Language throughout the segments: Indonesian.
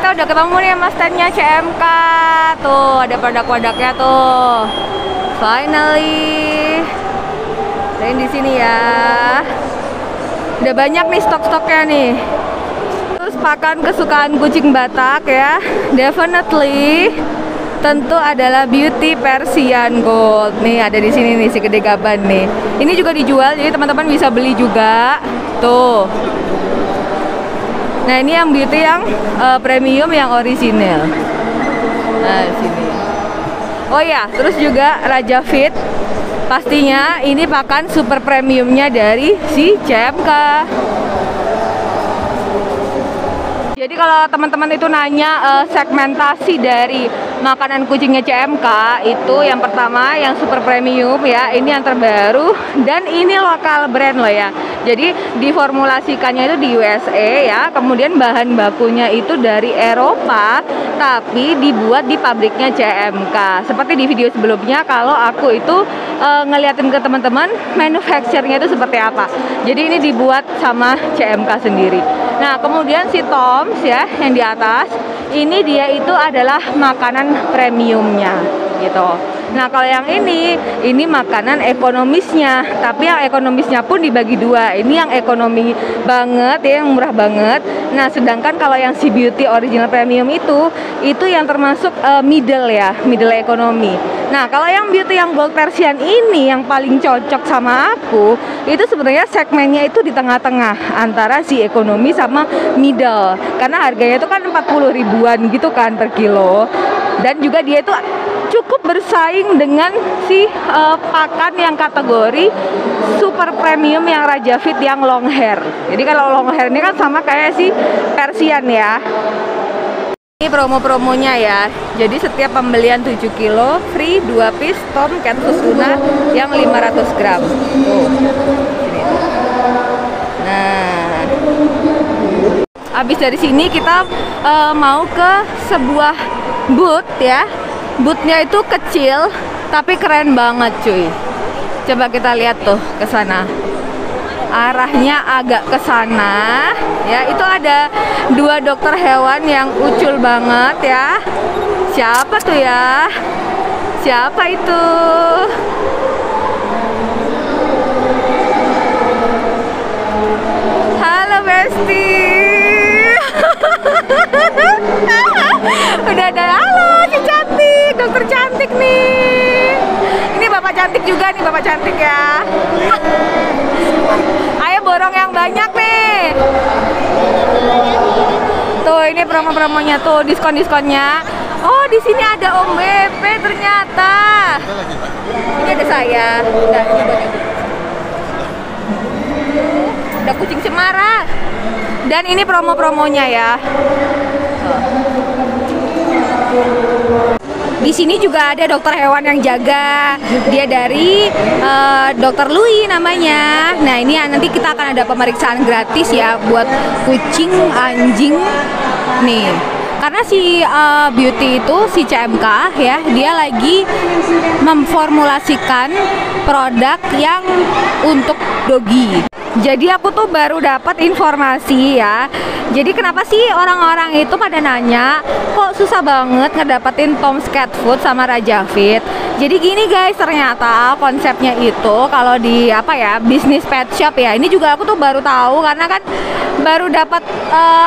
kita udah ketemu nih sama standnya CMK. Tuh, ada produk-produknya tuh. Finally. Dan di sini ya. Udah banyak nih stok-stoknya nih. Terus pakan kesukaan kucing Batak ya. Definitely tentu adalah Beauty Persian Gold. Nih ada di sini nih si gede gaban nih. Ini juga dijual jadi teman-teman bisa beli juga. Tuh. Nah, ini yang beauty yang premium yang orisinil. Nah, sini. Oh ya, terus juga Raja Fit. Pastinya ini pakan super premiumnya dari si CMK. Jadi kalau teman-teman itu nanya segmentasi dari makanan kucingnya CMK, itu yang pertama yang super premium ya, ini yang terbaru dan ini lokal brand loh ya. Jadi diformulasikannya itu di USA ya, kemudian bahan bakunya itu dari Eropa tapi dibuat di pabriknya CMK. Seperti di video sebelumnya kalau aku itu ngeliatin ke teman-teman manufacture-nya itu seperti apa. Jadi ini dibuat sama CMK sendiri. Nah, kemudian si Toms ya yang di atas, ini dia itu adalah makanan premiumnya gitu. Nah, kalau yang ini makanan ekonomisnya, tapi yang ekonomisnya pun dibagi dua. Ini yang ekonomi banget ya, yang murah banget. Nah, sedangkan kalau yang si Beauty Original Premium itu yang termasuk middle ya, middle ekonomi. Nah, kalau yang Beauty yang Gold Persian ini yang paling cocok sama aku, itu sebenarnya segmennya itu di tengah-tengah antara si ekonomi sama middle. Karena harganya itu kan 40 ribuan gitu kan per kilo. Dan juga dia itu cukup bersaing dengan si pakan yang kategori super premium yang Raja Fit yang long hair. Jadi kalau long hair ini kan sama kayak si Persian ya. Ini promo-promonya ya. Jadi setiap pembelian 7 kilo free 2 piece Tom Cat Tuna yang 500 gram. Tuh. Sini. Nah. Habis dari sini kita mau ke sebuah booth ya. Boothnya itu kecil tapi keren banget cuy. Coba kita lihat tuh ke sana. Arahnya agak ke sana ya. Itu ada 2 dokter hewan yang ucul banget ya. Siapa tuh ya? Siapa itu? Halo Besti. Udah ada, halo si cantik, dokter cantik nih. Ini bapak cantik juga nih, bapak cantik ya. Ayo borong yang banyak nih. Tuh ini promo-promonya tuh, diskon-diskonnya. Oh di sini ada Om BP ternyata. Ini ada saya. Udah, ini buat ibu. Udah kucing cemara. Dan ini promo-promonya ya. Di sini juga ada dokter hewan yang jaga. Dia dari Dokter Lui namanya. Nah, ini nanti kita akan ada pemeriksaan gratis ya buat kucing, anjing. Nih. Karena si Beauty itu si CMK ya, dia lagi memformulasikan produk yang untuk doggy. Jadi aku tuh baru dapat informasi ya. Jadi kenapa sih orang-orang itu pada nanya kok susah banget ngedapetin Tom's Cat Food sama Raja Fit. Jadi gini guys, ternyata konsepnya itu kalau di apa ya, bisnis pet shop ya. Ini juga aku tuh baru tahu karena kan baru dapat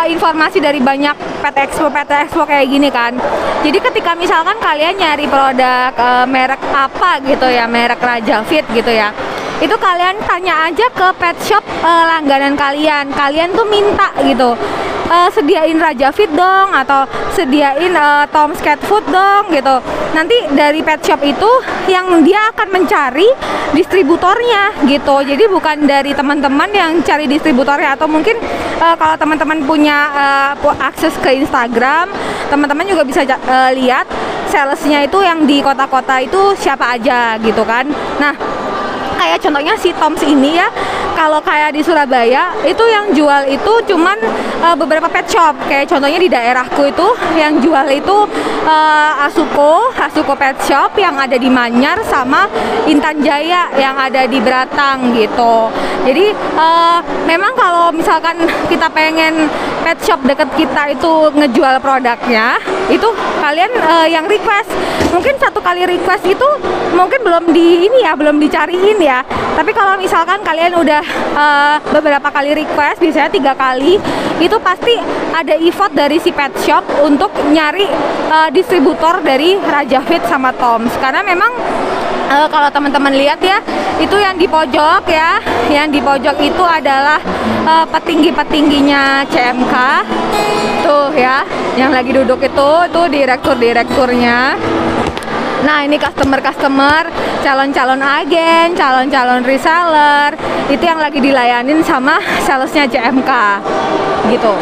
informasi dari banyak pet expo kayak gini kan. Jadi ketika misalkan kalian nyari produk merek apa gitu ya, merek Raja Fit gitu ya, itu kalian tanya aja ke pet shop langganan kalian. Kalian tuh minta gitu, sediain Raja Fit dong, atau sediain Tom's Cat Food dong gitu. Nanti dari pet shop itu yang dia akan mencari distributornya gitu. Jadi bukan dari teman-teman yang cari distributornya. Atau mungkin kalau teman-teman punya akses ke Instagram, teman-teman juga bisa lihat salesnya itu yang di kota-kota itu siapa aja gitu kan. Nah, kayak contohnya si Toms ini ya, kalau kayak di Surabaya itu yang jual itu cuman beberapa pet shop. Kayak contohnya di daerahku itu yang jual itu Asuko Pet Shop yang ada di Manyar sama Intan Jaya yang ada di Beratang gitu. Jadi memang kalau misalkan kita pengen pet shop deket kita itu ngejual produknya, itu kalian yang request, mungkin satu kali request itu mungkin belum dicariin ya. Tapi kalau misalkan kalian udah beberapa kali request, biasanya 3 kali, itu pasti ada effort dari si pet shop untuk nyari distributor dari Raja Fit sama Toms. Karena memang kalau teman-teman lihat ya, itu yang di pojok ya, yang di pojok itu adalah petinggi-petingginya CMK tuh ya, yang lagi duduk itu direktur-direkturnya. Nah, ini customer, calon-calon agen, calon-calon reseller, itu yang lagi dilayanin sama salesnya CMK gitu.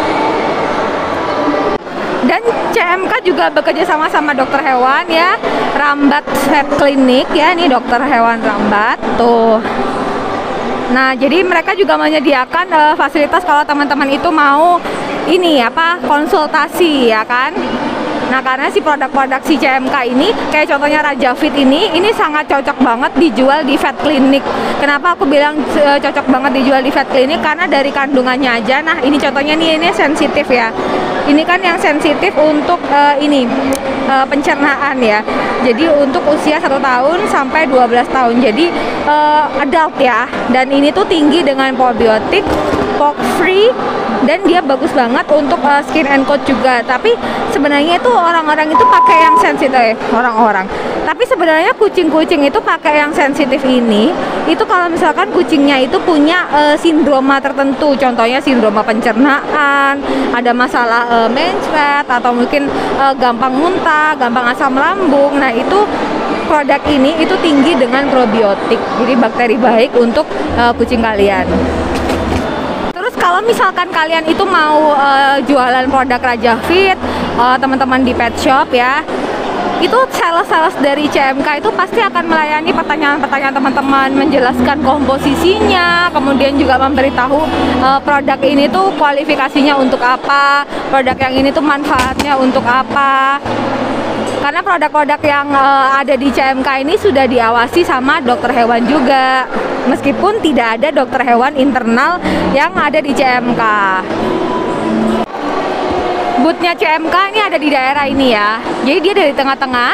Dan CMK juga bekerja sama sama dokter hewan ya, Rambat Vet Clinic ya, ini dokter hewan Rambat tuh. Nah, jadi mereka juga menyediakan fasilitas kalau teman-teman itu mau ini apa, konsultasi ya kan. Nah, karena si produk-produk si CMK ini, kayak contohnya Raja Fit ini sangat cocok banget dijual di vet clinic. Kenapa aku bilang cocok banget dijual di vet clinic? Karena dari kandungannya aja. Nah, ini contohnya nih, ini sensitif ya. Ini kan yang sensitif untuk pencernaan ya. Jadi untuk usia 1 tahun sampai 12 tahun. Jadi adult ya. Dan ini tuh tinggi dengan probiotik, pox free, dan dia bagus banget untuk skin and coat juga. Tapi sebenarnya itu orang-orang itu pakai yang sensitif, orang-orang. Tapi sebenarnya kucing-kucing itu pakai yang sensitif ini, itu kalau misalkan kucingnya itu punya sindroma tertentu, contohnya sindroma pencernaan, ada masalah mencret, atau mungkin gampang muntah, gampang asam lambung. Nah, itu produk ini itu tinggi dengan probiotik, jadi bakteri baik untuk kucing kalian. Kalau misalkan kalian itu mau jualan produk Raja Fit, teman-teman di pet shop ya, itu sales-sales dari CMK itu pasti akan melayani pertanyaan-pertanyaan teman-teman, menjelaskan komposisinya, kemudian juga memberitahu produk ini tuh kualifikasinya untuk apa, produk yang ini tuh manfaatnya untuk apa. Karena produk-produk yang ada di CMK ini sudah diawasi sama dokter hewan juga, meskipun tidak ada dokter hewan internal yang ada di CMK. Bootnya CMK ini ada di daerah ini ya, jadi dia dari tengah-tengah.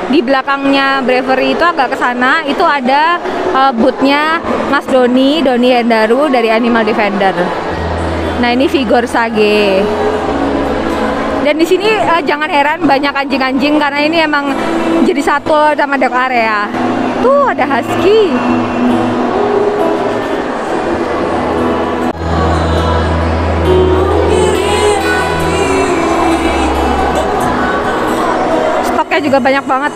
Di belakangnya Bravery itu agak ke sana, itu ada bootnya Mas Doni Hendaru dari Animal Defender. Nah, ini Vigor Sage. Dan di sini jangan heran banyak anjing-anjing, karena ini emang jadi satu sama dog area. Tuh ada husky. Stoknya juga banyak banget.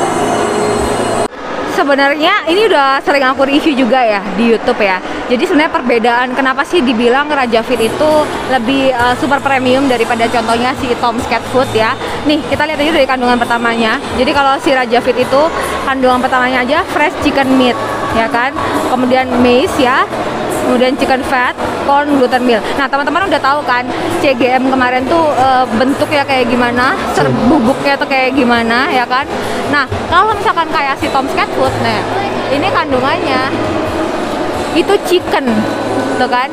Sebenarnya ini udah sering aku review juga ya di YouTube ya. Jadi sebenarnya perbedaan kenapa sih dibilang Raja Fit itu lebih super premium daripada contohnya si Toms Cat Food ya. Nih, kita lihat aja dari kandungan pertamanya. Jadi kalau si Raja Fit itu kandungan pertamanya aja fresh chicken meat ya kan. Kemudian maize ya. Kemudian chicken fat, corn, gluten meal. Nah, teman-teman udah tahu kan CGM kemarin tuh bentuknya kayak gimana, bubuknya tuh kayak gimana ya kan. Nah, kalau misalkan kayak si Toms Cat Food, nah ini kandungannya itu chicken, tuh kan,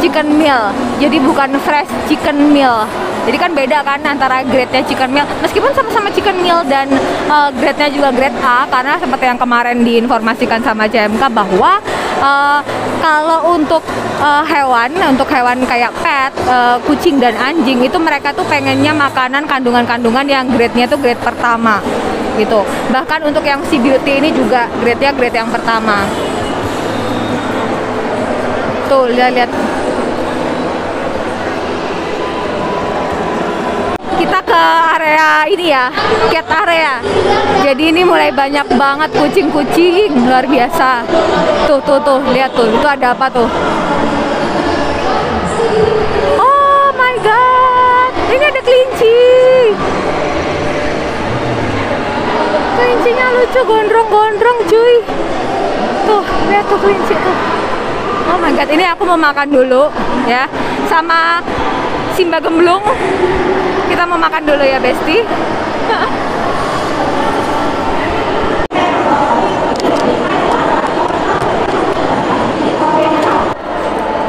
chicken meal. Jadi bukan fresh chicken meal. Jadi kan beda kan antara grade-nya chicken meal, meskipun sama-sama chicken meal dan grade-nya juga grade A, karena seperti yang kemarin diinformasikan sama CMK bahwa kalau untuk hewan kayak pet, kucing dan anjing itu mereka tuh pengennya makanan kandungan-kandungan yang grade-nya tuh grade pertama gitu. Bahkan untuk yang si beauty ini juga grade-nya grade yang pertama. Tuh, lihat. Kita ke area ini ya, cat area. Jadi ini mulai banyak banget kucing-kucing, luar biasa. Tuh, lihat tuh, itu ada apa tuh? Oh my god, ini ada kelinci. Kelincinya lucu, gondrong-gondrong cuy. Tuh. Lihat tuh kelinci tuh. Oh my god, ini aku mau makan dulu ya sama Simba Gemblung. Kita mau makan dulu ya, Besti.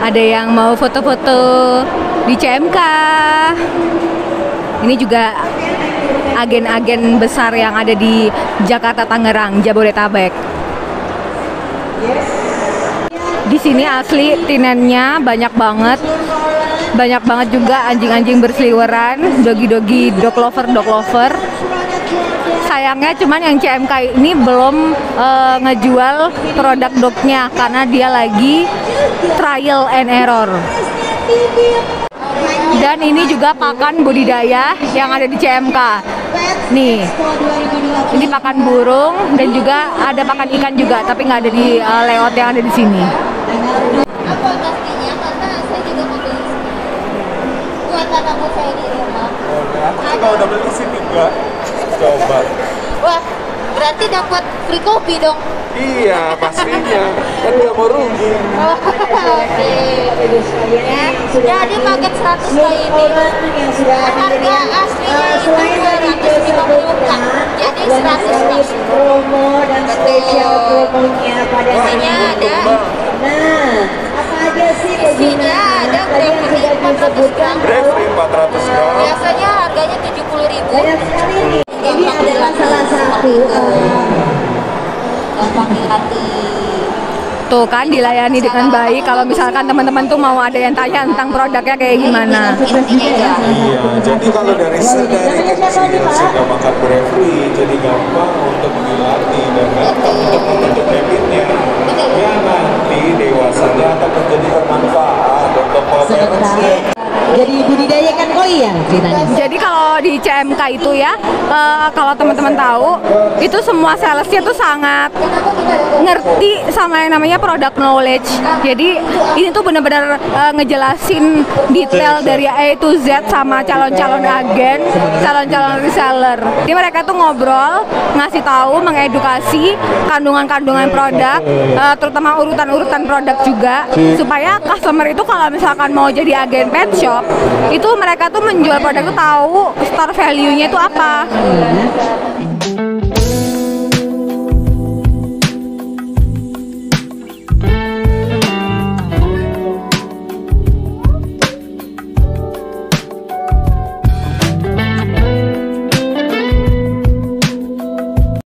Ada yang mau foto-foto di CMK. Ini juga agen-agen besar yang ada di Jakarta, Tangerang, Jabodetabek. Di sini asli tinennya banyak banget. Banyak banget juga anjing-anjing berseliweran, dogi-dogi, dog lover. Sayangnya cuman yang CMK ini belum ngejual produk dognya karena dia lagi trial and error. Dan ini juga pakan budidaya yang ada di CMK. Nih, ini pakan burung dan juga ada pakan ikan juga, tapi nggak ada di layout yang ada di sini. Apa pastinya karena saya juga mau beli buat anakku saya di rumah. Kalau udah beli sih 3 coba. Wah, berarti dapat free kopi dong. Iya pastinya, kan nggak mau rugi. Oke. Ya, jadi paket 100 kayak ini. Harga aslinya itu 250 jadi 100 nih. Promo dan spesial promonya pada Isinya ada. Nah, apa aja sih Isinya ada Brevity 400 gram. Brevity 400 gram. Biasanya harganya 70.000. banyak sekali nih. Ini adalah salah satu Gampang hati. Tuh kan dilayani dengan baik. Kalau misalkan teman-teman tuh mau ada yang tanya tentang produknya kayak gimana. Intinya ya. Iya, jadi kalau dari kecil sudah makan Brevity, jadi gampang untuk dilatih dan gampang untuk membentuk habitnya. Ya nanti dewasanya akan menjadi bermanfaat untuk parents. jadi budidayakan koi ya ceritanya. Jadi kalau di CMK itu ya, kalau teman-teman tahu, itu semua salesnya tuh sangat ngerti sama yang namanya product knowledge. Jadi ini tuh benar-benar ngejelasin detail dari A to Z sama calon-calon agen, calon-calon reseller. Jadi mereka tuh ngobrol, ngasih tahu, mengedukasi kandungan-kandungan produk, terutama urutan-urutan produk juga, supaya customer itu kalau misalkan mau jadi agen pet shop, itu mereka tuh menjual produk tuh tahu star value-nya itu apa.